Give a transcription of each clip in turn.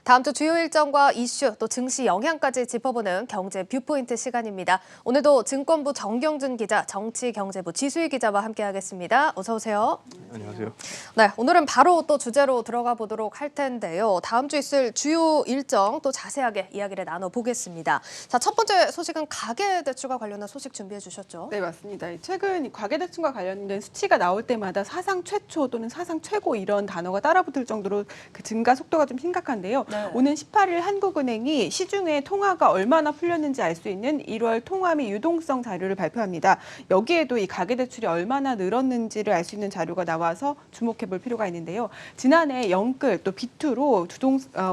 다음 주 주요 일정과 이슈, 또 증시 영향까지 짚어보는 경제 뷰포인트 시간입니다. 오늘도 증권부 정경준 기자, 정치경제부 지수희 기자와 함께하겠습니다. 어서 오세요. 안녕하세요. 네, 오늘은 바로 또 주제로 들어가 보도록 할 텐데요. 다음 주 있을 주요 일정 또 자세하게 이야기를 나눠보겠습니다. 자, 첫 번째 소식은 가계대출과 관련한 소식 준비해 주셨죠? 네, 맞습니다. 최근 가계대출과 관련된 수치가 나올 때마다 사상 최초 또는 사상 최고 이런 단어가 따라붙을 정도로 그 증가 속도가 좀 심각한데요. 네. 오는 18일 한국은행이 시중에 통화가 얼마나 풀렸는지 알 수 있는 1월 통화 및 유동성 자료를 발표합니다. 여기에도 이 가계대출이 얼마나 늘었는지를 알 수 있는 자료가 나와서 주목해 볼 필요가 있는데요. 지난해 영끌 또 비투로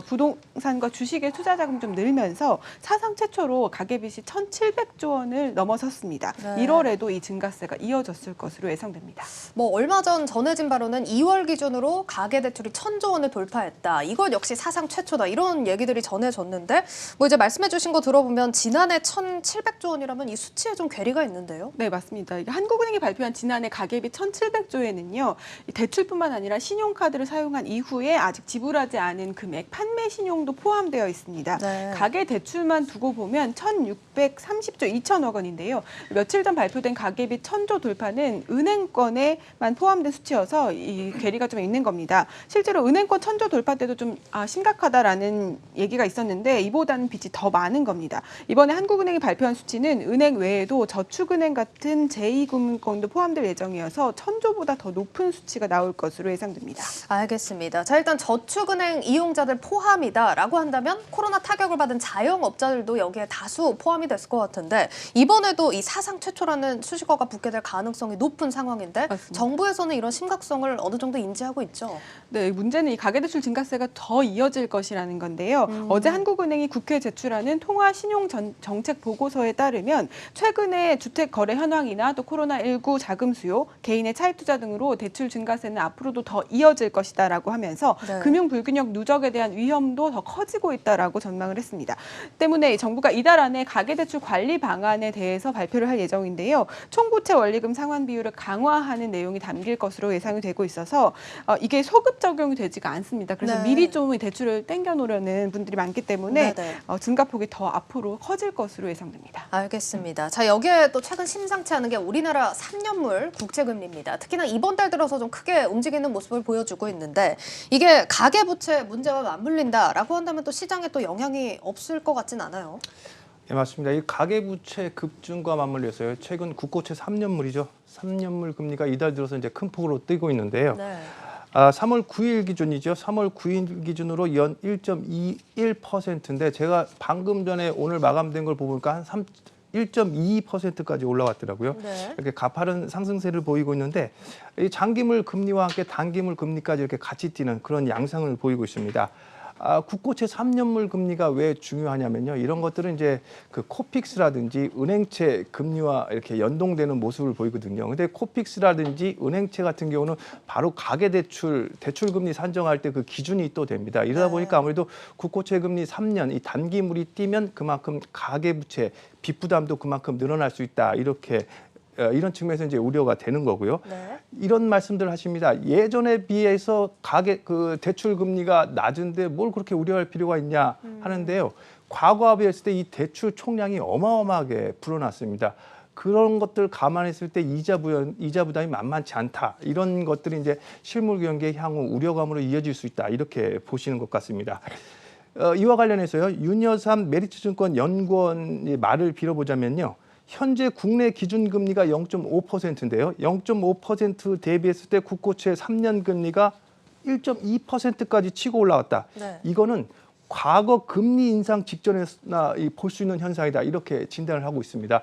부동산과 주식의 투자 자금이 좀 늘면서 사상 최초로 가계빚이 1,700조 원을 넘어섰습니다. 네. 1월에도 이 증가세가 이어졌을 것으로 예상됩니다. 얼마 전 전해진 바로는 2월 기준으로 가계대출이 1,000조 원을 돌파했다. 이것 역시 사상 최초다. 이런 얘기들이 전해졌는데 이제 말씀해 주신 거 들어보면 지난해 1,700조 원이라면 이 수치에 좀 괴리가 있는데요. 네, 맞습니다. 이게 한국은행이 발표한 지난해 가계빚 1,700조에는요. 대출뿐만 아니라 신용카드를 사용한 이후에 아직 지불하지 않은 금액, 판매 신용도 포함되어 있습니다. 네. 가계대출만 두고 보면 1,630조 2천억 원인데요. 며칠 전 발표된 가계빚 1,000조 돌파는 은행권에만 포함된 수치여서 이 괴리가 좀 있는 겁니다. 실제로 은행권 1,000조 돌파 때도 좀 심각하다라는 얘기가 있었는데 이보다는 빚이 더 많은 겁니다. 이번에 한국은행이 발표한 수치는 은행 외에도 저축은행 같은 제2금융권도 포함될 예정이어서 1,000조보다 더 높은 수치가 나올 것으로 예상됩니다. 알겠습니다. 자, 일단 저축은행 이용자들 포함이다라고 한다면 코로나 타격을 받은 자영업자들도 여기에 다수 포함이 됐을 것 같은데 이번에도 이 사상 최초라는 수식어가 붙게 될 가능성이 높은 상황인데 맞습니다. 정부에서는 이런 심각성을 어느 정도 인지하고 있죠? 네, 문제는 이 가계대출 증가세가 더 이어질 것이라는 건데요. 어제 한국은행이 국회에 제출하는 통화신용정책 보고서에 따르면 최근에 주택 거래 현황이나 또 코로나19 자금 수요, 개인의 차입 투자 등으로 대출 증가세는 앞으로도 더 이어질 것이다라고 하면서 네. 금융 불균형 누적에 대한 위험도 더 커지고 있다라고 전망을 했습니다. 때문에 정부가 이달 안에 가계대출 관리 방안에 대해서 발표를 할 예정인데요. 총부채 원리금 상환 비율을 강화하는 내용이 담길 것으로 예상이 되고 있어서 이게 소급 적용이 되지가 않습니다. 그래서 네. 미리 좀 대출을 땡겨 놓으려는 분들이 많기 때문에 네네. 증가폭이 더 앞으로 커질 것으로 예상됩니다. 알겠습니다. 자, 여기에 또 최근 심상치 않은 게 우리나라 3년물 국채금리입니다. 특히나 이번 달 들어서 좀 크게 움직이는 모습을 보여주고 있는데 이게 가계부채 문제와 맞물린다라고 한다면 또 시장에 또 영향이 없을 것 같진 않아요. 네, 맞습니다. 이 가계부채 급증과 맞물려서요. 최근 국고채 3년물이죠. 3년물 금리가 이달 들어서 이제 큰 폭으로 뛰고 있는데요. 네. 3월 9일 기준이죠. 3월 9일 기준으로 연 1.21%인데 제가 방금 전에 오늘 마감된 걸 보니까 한 1.22%까지 올라왔더라고요. 네. 이렇게 가파른 상승세를 보이고 있는데 이 장기물 금리와 함께 단기물 금리까지 이렇게 같이 뛰는 그런 양상을 보이고 있습니다. 국고채 3년물 금리가 왜 중요하냐면요. 이런 것들은 이제 그 코픽스라든지 은행채 금리와 이렇게 연동되는 모습을 보이거든요. 근데 코픽스라든지 은행채 같은 경우는 바로 가계대출, 대출금리 산정할 때 그 기준이 또 됩니다. 이러다 네. 보니까 아무래도 국고채 금리 3년, 이 단기물이 뛰면 그만큼 가계부채, 빚부담도 그만큼 늘어날 수 있다. 이런 측면에서 이제 우려가 되는 거고요. 네. 이런 말씀들 하십니다. 예전에 비해서 대출 금리가 낮은데 뭘 그렇게 우려할 필요가 있냐 하는데요. 과거와 비했을 때 이 대출 총량이 어마어마하게 불어났습니다. 그런 것들 감안했을 때 이자 부담이 만만치 않다. 이런 것들이 이제 실물 경기의 향후 우려감으로 이어질 수 있다. 이렇게 보시는 것 같습니다. 이와 관련해서요. 윤여삼 메리츠증권 연구원의 말을 빌어보자면요. 현재 국내 기준금리가 0.5%인데요. 0.5% 대비했을 때 국고채 3년 금리가 1.2%까지 치고 올라왔다. 네. 이거는 과거 금리 인상 직전에나 볼 수 있는 현상이다. 이렇게 진단을 하고 있습니다.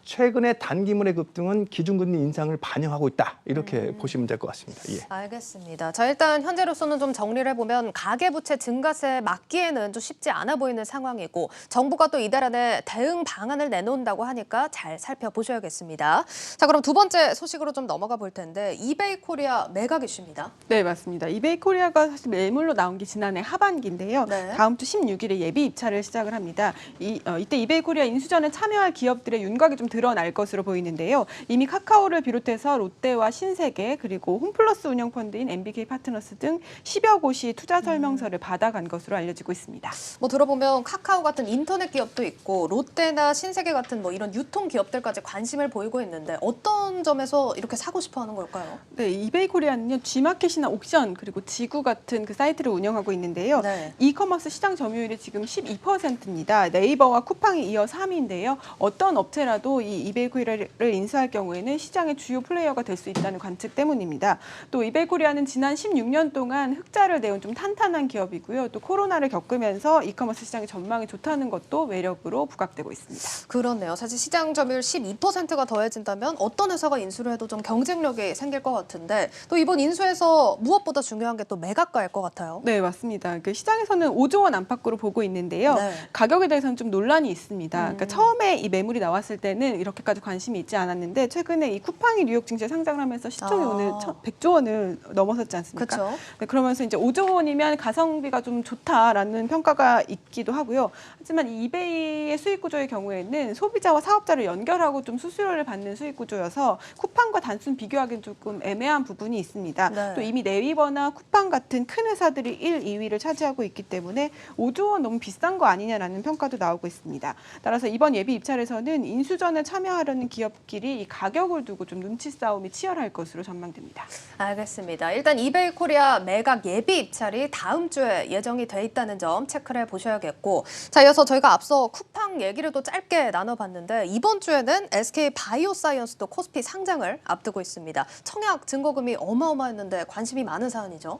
최근의 단기물의 급등은 기준금리 인상을 반영하고 있다. 이렇게 보시면 될 것 같습니다. 예. 알겠습니다. 자, 일단 현재로서는 좀 정리를 해보면 가계부채 증가세 막기에는 좀 쉽지 않아 보이는 상황이고 정부가 또 이달 안에 대응 방안을 내놓는다고 하니까 잘 살펴보셔야겠습니다. 자, 그럼 두 번째 소식으로 좀 넘어가 볼 텐데 이베이 코리아 매각 이슈입니다. 네, 맞습니다. 이베이 코리아가 사실 매물로 나온 게 지난해 하반기인데요. 네. 다음 주 16일에 예비 입찰을 시작을 합니다. 이때 이베이 코리아 인수전에 참여할 기업들의 윤곽이 좀 좀 드러날 것으로 보이는데요. 이미 카카오를 비롯해서 롯데와 신세계 그리고 홈플러스 운영펀드인 MBK 파트너스 등 10여 곳이 투자 설명서를 받아간 것으로 알려지고 있습니다. 뭐 들어보면 카카오 같은 인터넷 기업도 있고 롯데나 신세계 같은 뭐 이런 유통 기업들까지 관심을 보이고 있는데 어떤 점에서 이렇게 사고 싶어 하는 걸까요? 네, 이베이 코리아는요, G마켓이나 옥션 그리고 지구 같은 그 사이트를 운영하고 있는데요. 네. 이커머스 시장 점유율이 지금 12%입니다. 네이버와 쿠팡이 이어 3위인데요. 어떤 업체라도 이 이베이 코리아를 인수할 경우에는 시장의 주요 플레이어가 될 수 있다는 관측 때문입니다. 또 이베이 코리아는 지난 16년 동안 흑자를 내온 좀 탄탄한 기업이고요. 또 코로나를 겪으면서 이커머스 시장의 전망이 좋다는 것도 매력으로 부각되고 있습니다. 그렇네요. 사실 시장 점유율 12%가 더해진다면 어떤 회사가 인수를 해도 좀 경쟁력이 생길 것 같은데 또 이번 인수에서 무엇보다 중요한 게 또 매각가일 것 같아요. 네, 맞습니다. 그 시장에서는 5조 원 안팎으로 보고 있는데요. 네. 가격에 대해서는 좀 논란이 있습니다. 그러니까 처음에 이 매물이 나왔을 때는 이렇게까지 관심이 있지 않았는데 최근에 이 쿠팡이 뉴욕 증시에 상장을 하면서 시총이 오늘 100조 원을 넘어섰지 않습니까? 그렇죠. 네, 그러면서 이제 5조 원이면 가성비가 좀 좋다라는 평가가 있기도 하고요. 하지만 이 이베이의 수익 구조의 경우에는 소비자와 사업자를 연결하고 좀 수수료를 받는 수익 구조여서 쿠팡과 단순 비교하기는 조금 애매한 부분이 있습니다. 네. 또 이미 네이버나 쿠팡 같은 큰 회사들이 1, 2위를 차지하고 있기 때문에 5조 원 너무 비싼 거 아니냐라는 평가도 나오고 있습니다. 따라서 이번 예비 입찰에서는 인수전에 참여하려는 기업끼리 이 가격을 두고 좀 눈치 싸움이 치열할 것으로 전망됩니다. 알겠습니다. 일단 이베이 코리아 매각 예비 입찰이 다음 주에 예정이 돼 있다는 점 체크를 해보셔야겠고 자, 이어서 저희가 앞서 쿠팡 얘기를 또 짧게 나눠봤는데 이번 주에는 SK 바이오사이언스도 코스피 상장을 앞두고 있습니다. 청약 증거금이 어마어마했는데 관심이 많은 사안이죠.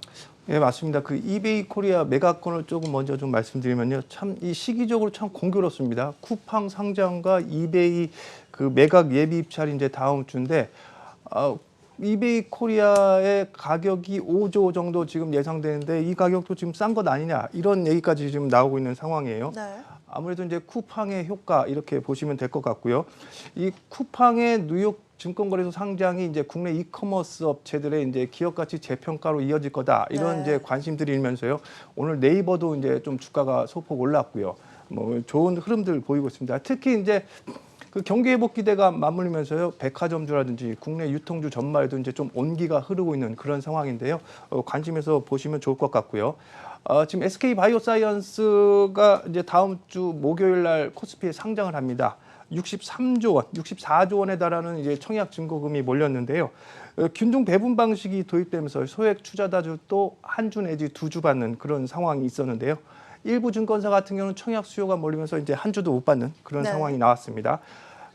예, 맞습니다. 그 이베이 코리아 매각건을 조금 먼저 좀 말씀드리면요. 참 이 시기적으로 참 공교롭습니다. 쿠팡 상장과 이베이 그 매각 예비 입찰이 이제 다음 주인데 이베이 코리아의 가격이 5조 정도 지금 예상되는데 이 가격도 지금 싼 것 아니냐 이런 얘기까지 지금 나오고 있는 상황이에요. 네. 아무래도 이제 쿠팡의 효과 이렇게 보시면 될 것 같고요. 이 쿠팡의 뉴욕 증권거래소 상장이 이제 국내 이커머스 업체들의 이제 기업 가치 재평가로 이어질 거다 이런 네. 이제 관심들이 일면서요. 오늘 네이버도 이제 좀 주가가 소폭 올랐고요. 뭐 좋은 흐름들 보이고 있습니다. 특히 이제 그 경기 회복 기대가 맞물리면서요. 백화점주라든지 국내 유통주 전말도 이제 좀 온기가 흐르고 있는 그런 상황인데요. 관심해서 보시면 좋을 것 같고요. 지금 SK 바이오사이언스가 이제 다음 주 목요일 날 코스피에 상장을 합니다. 63조 원, 64조 원에 달하는 이제 청약 증거금이 몰렸는데요. 균등 배분 방식이 도입되면서 소액 투자자들도 한 주 내지 2주 받는 그런 상황이 있었는데요. 일부 증권사 같은 경우는 청약 수요가 몰리면서 이제 한 주도 못 받는 그런 네. 상황이 나왔습니다.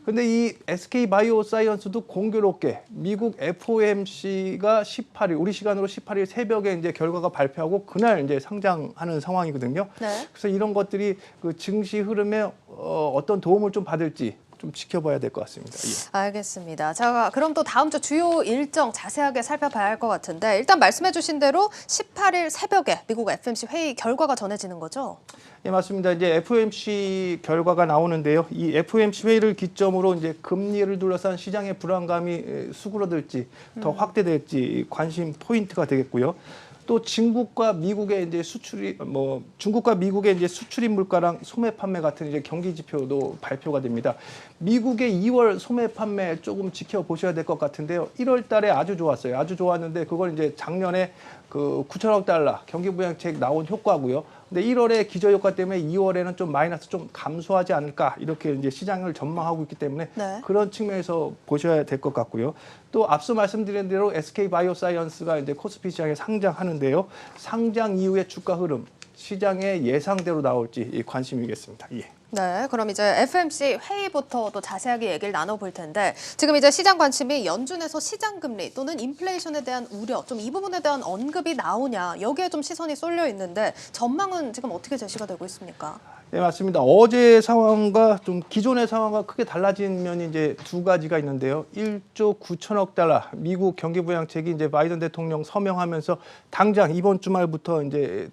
근데 이 SK 바이오사이언스도 공교롭게 미국 FOMC가 18일, 우리 시간으로 18일 새벽에 이제 결과가 발표하고 그날 이제 상장하는 상황이거든요. 네. 그래서 이런 것들이 그 증시 흐름에 어떤 도움을 좀 받을지 좀 지켜봐야 될 것 같습니다. 예. 알겠습니다. 자, 그럼 또 다음 주 주요 일정 자세하게 살펴봐야 할 것 같은데 일단 말씀해주신 대로 18일 새벽에 미국 FOMC 회의 결과가 전해지는 거죠? 예, 맞습니다. 이제 FOMC 결과가 나오는데요. 이 FOMC 회의를 기점으로 이제 금리를 둘러싼 시장의 불안감이 수그러들지 더 확대될지 관심 포인트가 되겠고요. 또 중국과 미국의 이제 중국과 미국의 이제 수출입 물가랑 소매 판매 같은 이제 경기 지표도 발표가 됩니다. 미국의 2월 소매 판매 조금 지켜보셔야 될 것 같은데요. 1월 달에 아주 좋았어요. 아주 좋았는데 그걸 이제 작년에 그 9천억 달러 경기 부양책 나온 효과고요. 근데 1월에 기저효과 때문에 2월에는 좀 마이너스 좀 감소하지 않을까 이렇게 이제 시장을 전망하고 있기 때문에 네. 그런 측면에서 보셔야 될 것 같고요. 또 앞서 말씀드린 대로 SK 바이오사이언스가 이제 코스피 시장에 상장하는데요. 상장 이후의 주가 흐름 시장의 예상대로 나올지 관심이겠습니다. 예. 네, 그럼 이제 FOMC 회의부터 또 자세하게 얘기를 나눠볼 텐데 지금 이제 시장 관심이 연준에서 시장 금리 또는 인플레이션에 대한 우려, 좀 이 부분에 대한 언급이 나오냐 여기에 좀 시선이 쏠려 있는데 전망은 지금 어떻게 제시가 되고 있습니까? 네, 맞습니다. 어제 상황과 좀 기존의 상황과 크게 달라진 면이 이제 두 가지가 있는데요. 1조 9천억 달러 미국 경기 부양책이 이제 바이든 대통령 서명하면서 당장 이번 주말부터 이제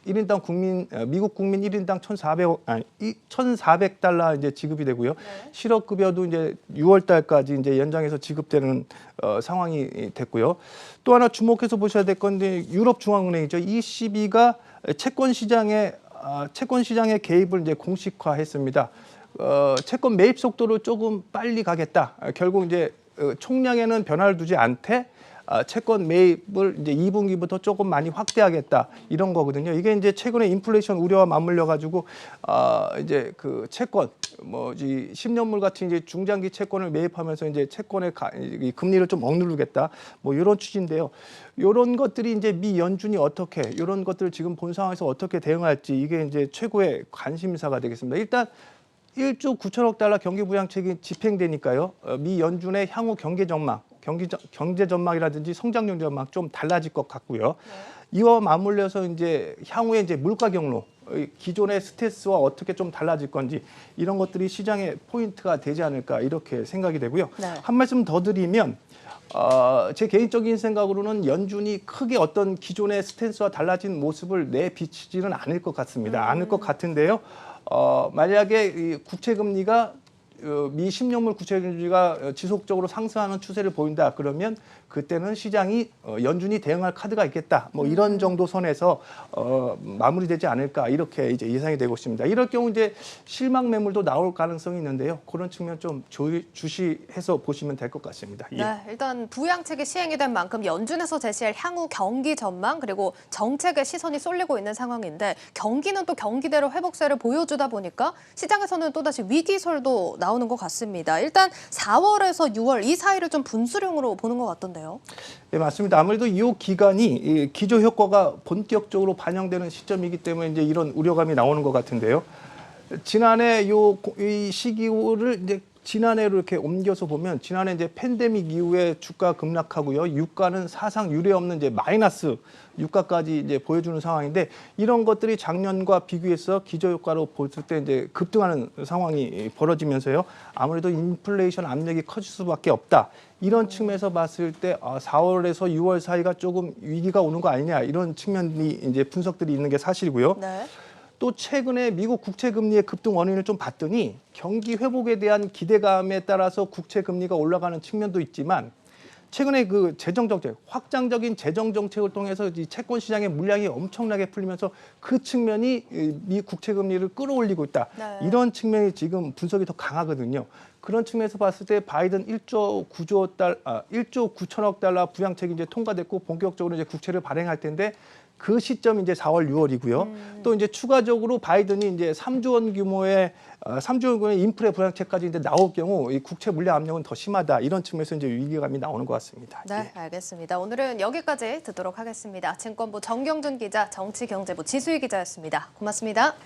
미국 국민 1인당 1,400달러 이제 지급이 되고요. 네. 실업급여도 이제 6월 달까지 이제 연장해서 지급되는 상황이 됐고요. 또 하나 주목해서 보셔야 될 건데 유럽 중앙은행이죠. ECB가 채권 시장의 개입을 이제 공식화했습니다. 채권 매입 속도를 조금 빨리 가겠다. 결국 이제 총량에는 변화를 두지 않되 채권 매입을 이제 2분기부터 조금 많이 확대하겠다 이런 거거든요. 이게 이제 최근에 인플레이션 우려와 맞물려 가지고 이제 그 채권 뭐지 10년물 같은 이제 중장기 채권을 매입하면서 이제 채권의 이 금리를 좀 억누르겠다 뭐 이런 취지인데요. 이런 것들이 이제 미 연준이 어떻게 이런 것들을 지금 본 상황에서 어떻게 대응할지 이게 이제 최고의 관심사가 되겠습니다. 일단 1조 9천억 달러 경기 부양책이 집행되니까요. 미 연준의 향후 경제 전망이라든지 성장률 전망 좀 달라질 것 같고요. 이와 맞물려서 이제 향후에 이제 물가 경로, 기존의 스탠스와 어떻게 좀 달라질 건지 이런 것들이 시장의 포인트가 되지 않을까 이렇게 생각이 되고요. 네. 한 말씀 더 드리면 제 개인적인 생각으로는 연준이 크게 어떤 기존의 스탠스와 달라진 모습을 내비치지는 않을 것 같습니다. 않을 것 같은데요. 만약에 이 국채 금리가 미 10년물 국채 금리가 지속적으로 상승하는 추세를 보인다 그러면 그때는 시장이 연준이 대응할 카드가 있겠다. 뭐 이런 정도 선에서 마무리되지 않을까 이렇게 이제 예상이 되고 있습니다. 이럴 경우 이제 실망 매물도 나올 가능성이 있는데요. 그런 측면 좀 주시해서 보시면 될 것 같습니다. 예. 네, 일단 부양책이 시행이 된 만큼 연준에서 제시할 향후 경기 전망 그리고 정책에 시선이 쏠리고 있는 상황인데 경기는 또 경기대로 회복세를 보여주다 보니까 시장에서는 또다시 위기설도 나오는 것 같습니다. 일단 4월에서 6월 이 사이를 좀 분수령으로 보는 것 같던데요. 네, 맞습니다. 아무래도 이 기간이 이 기저 효과가 본격적으로 반영되는 시점이기 때문에 이제 이런 우려감이 나오는 것 같은데요. 지난해 이 시기를 이제 지난해로 이렇게 옮겨서 보면 지난해 이제 팬데믹 이후에 주가 급락하고요. 유가는 사상 유례 없는 이제 마이너스 유가까지 이제 보여주는 상황인데 이런 것들이 작년과 비교해서 기저 효과로 봤을 때 이제 급등하는 상황이 벌어지면서요. 아무래도 인플레이션 압력이 커질 수밖에 없다. 이런 측면에서 봤을 때 4월에서 6월 사이가 조금 위기가 오는 거 아니냐 이런 측면이 이제 분석들이 있는 게 사실이고요. 네. 또 최근에 미국 국채 금리의 급등 원인을 좀 봤더니 경기 회복에 대한 기대감에 따라서 국채 금리가 올라가는 측면도 있지만 최근에 그 재정 정책, 확장적인 재정 정책을 통해서 이 채권 시장의 물량이 엄청나게 풀리면서 그 측면이 미 국채 금리를 끌어올리고 있다. 네. 이런 측면이 지금 분석이 더 강하거든요. 그런 측면에서 봤을 때 바이든 1조 9천억 달러 부양책이 이제 통과됐고 본격적으로 이제 국채를 발행할 텐데 그 시점이 이제 4월, 6월이고요. 또 이제 추가적으로 바이든이 이제 3조 원 규모의 인플레 부양책까지 이제 나올 경우 이 국채 물량 압력은 더 심하다. 이런 측면에서 이제 위기감이 나오는 것 같습니다. 네, 알겠습니다. 오늘은 여기까지 듣도록 하겠습니다. 증권부 정경준 기자, 정치경제부 지수희 기자였습니다. 고맙습니다.